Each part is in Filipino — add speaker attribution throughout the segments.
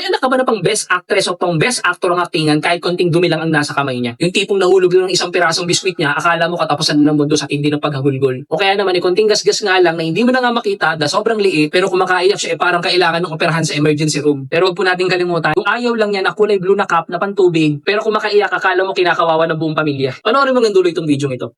Speaker 1: handa ka ba na pang best actress o pang best actor ang aktingan kahit konting dumi lang ang nasa kamay niya? Yung tipong nahulog lang ng isang pirasong biskwit niya, akala mo katapusan ng mundo sa tindi ng paghagulgol. O kaya naman konting gasgas nga lang na hindi mo na nga makita, da sobrang liit, pero kung makaiyak siya parang kailangan ng operahan sa emergency room. Pero wag po natin kalimutan, kung ayaw lang niya na kulay blue na cup na pantubig, pero kung makaiyak akala mo kinakawawa ng buong pamilya. Panoorin mo ng dulo itong video ito.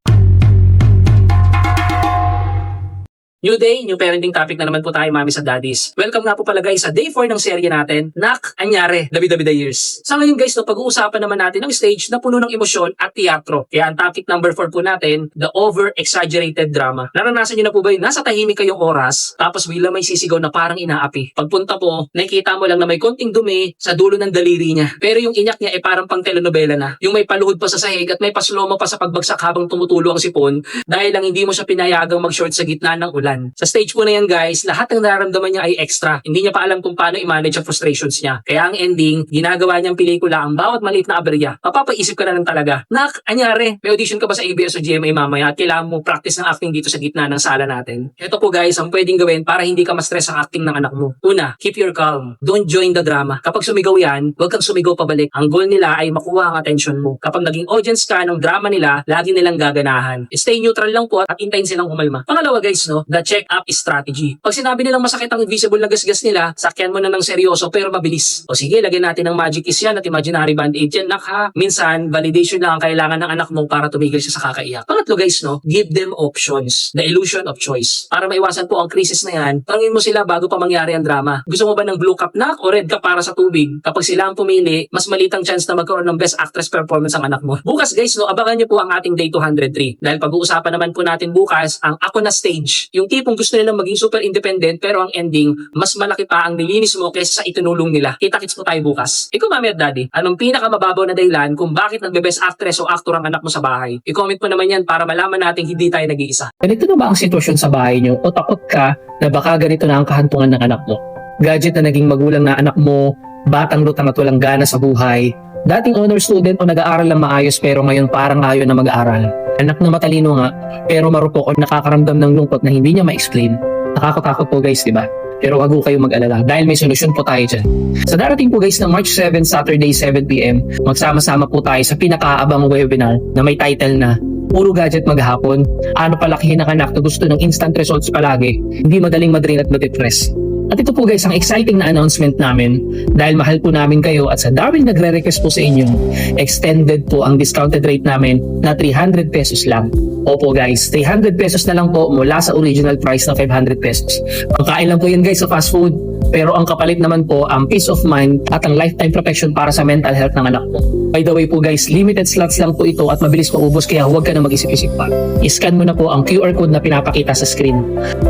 Speaker 1: New day, new parenting topic na naman po tayo, mommies at daddies. Welcome nga po pala guys sa day 4 ng serye natin, Nak, Anyare, Dabi-Dabi the Years. Sa ngayon guys, pag-uusapan naman natin ang stage na puno ng emosyon at teatro. Kaya ang topic number 4 po natin, the over-exaggerated drama. Naranasan niyo na po ba yun? Nasa tahimik kayong oras, tapos bigla may sisigaw na parang inaapi. Pagpunta po, nakikita mo lang na may konting dumi sa dulo ng daliri niya. Pero yung inyak niya ay parang pang telenovela na. Yung may paluhod pa sa sahig at may paslomo pa sa pagbagsak habang tumutulo ang sipon dahil lang hindi mo siya pinayagang mag-short sa gitna ng ulan. Sa stage po na yan guys, lahat ng nararamdaman niya ay extra. Hindi niya pa alam kung paano i-manage ang frustrations niya. Kaya ang ending, ginagawa niyang pelikula ang bawat maliit na aberya. Mapapaisip ka na lang talaga, Nak, Anyare, may audition ka ba sa ABS o GMA mamaya at kailangan mo practice ng acting dito sa gitna ng sala natin? Ito po guys, ang pwedeng gawin para hindi ka ma-stress sa acting ng anak mo. Una, keep your calm. Don't join the drama. Kapag sumigaw yan, huwag kang sumigaw pabalik. Ang goal nila ay makuha ang attention mo. Kapag naging audience ka ng drama nila, lagi nilang gaganahan. Stay neutral lang po at hintayin silang umalma. Pangalawa guys, no, the check-up strategy. Pag sinabi nilang masakit ang invisible na gasgas nila, sakyan mo na ng seryoso pero mabilis. O sige, lagyan natin ng magic kiss yan at imaginary band-aid yan. Nak, minsan, validation lang ang kailangan ng anak mo para tumigil siya sa kakaiyak. Pangatlo guys, no, give them options. The illusion of choice. Para maiwasan po ang krisis na yan, tanungin mo sila bago pa mangyari ang drama. Gusto mo ba ng blue cup, Nak, o red cup para sa tubig? Kapag sila ang pumili, mas malitang chance na magkaroon ng best actress performance ang anak mo. Bukas guys, no, abangan niyo po ang ating day 203. Dahil pag-uusapan naman po natin bukas ang ako na stage. Yung tipong gusto nilang maging super independent pero ang ending, mas malaki pa ang nilinis mo kaysa sa itinulong nila. Kita-kits po tayo bukas. Ikaw mami at daddy, anong pinakamababaw na dahilan kung bakit nagbe-best actress o actor ang anak mo sa bahay? I-comment mo naman yan para malaman natin hindi tayo nag-iisa.
Speaker 2: Ganito na ba ang sitwasyon sa bahay nyo o takot ka na baka ganito na ang kahantungan ng anak mo? Gadget na naging magulang na anak mo, batang lutang at walang gana sa buhay, dating honor student o nag-aaral lang maayos pero ngayon parang ayaw na mag-aaral. Anak na matalino nga pero marupok o nakakaramdam ng lungkot na hindi niya ma-explain. Nakakatakot po guys, di ba? Pero wag po kayong mag-alala dahil may solusyon po tayo dyan. Sa darating po guys ng March 7, Saturday 7pm, magsama-sama po tayo sa pinakaabang webinar na may title na Puro Gadget Maghapon. Ano palakihin ang anak na gusto ng instant results palagi, hindi madaling ma-drain at ma-depress. At ito po guys ang exciting na announcement namin dahil mahal po namin kayo at sa dami nagre-request po sa inyo, extended po ang discounted rate namin na 300 pesos lang. Opo guys, 300 pesos na lang po mula sa original price na 500 pesos. Pagkain lang po yan guys sa fast food, pero ang kapalit naman po ang peace of mind at ang lifetime protection para sa mental health ng anak mo. By the way po guys, limited slots lang po ito at mabilis maubos kaya huwag ka na mag-isip-isip pa. I-scan mo na po ang QR code na pinapakita sa screen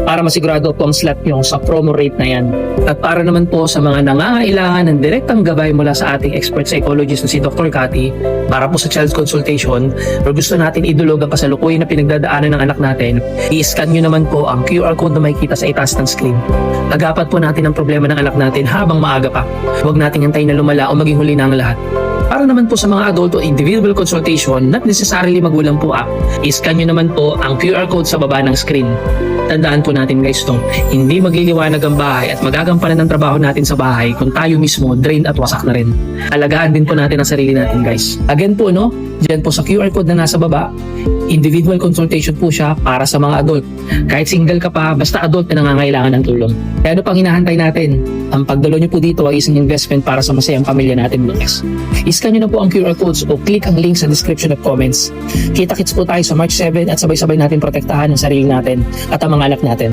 Speaker 2: para masigurado po ang slot nyo sa promo rate na yan. At para naman po sa mga nangangailangan ng direktang gabay mula sa ating expert psychologist na si Dr. Cathy para po sa child consultation o gusto natin idulog ang kasalukuyan na pinagdadaanan ng anak natin, i-scan nyo naman po ang QR code na makikita sa itaas ng screen. Agapan po natin ang problema ng anak natin habang maaga pa. Huwag nating hintayin na lumala o maging huli na ang lahat. Para naman po sa mga adult o individual consultation, not necessarily magulang po i-scan nyo naman po ang QR code sa baba ng screen. Tandaan po natin guys to, hindi magliliwanag ang bahay at magagampanan ng trabaho natin sa bahay kung tayo mismo drained at wasak na rin. Alagaan din po natin ang sarili natin guys. Again po no, dyan po sa QR code na nasa baba, individual consultation po siya para sa mga adult. Kahit single ka pa, basta adult na nangangailangan ng tulong. Kaya ano pang hinahantay natin? Ang pagdalo nyo po dito ay isang investment para sa masayang pamilya natin bukas. I-scan nyo na po ang QR codes o click ang link sa description of comments. Kita-kits po tayo sa March 7 at sabay-sabay natin protektahan ang sarili natin at ang mga anak natin.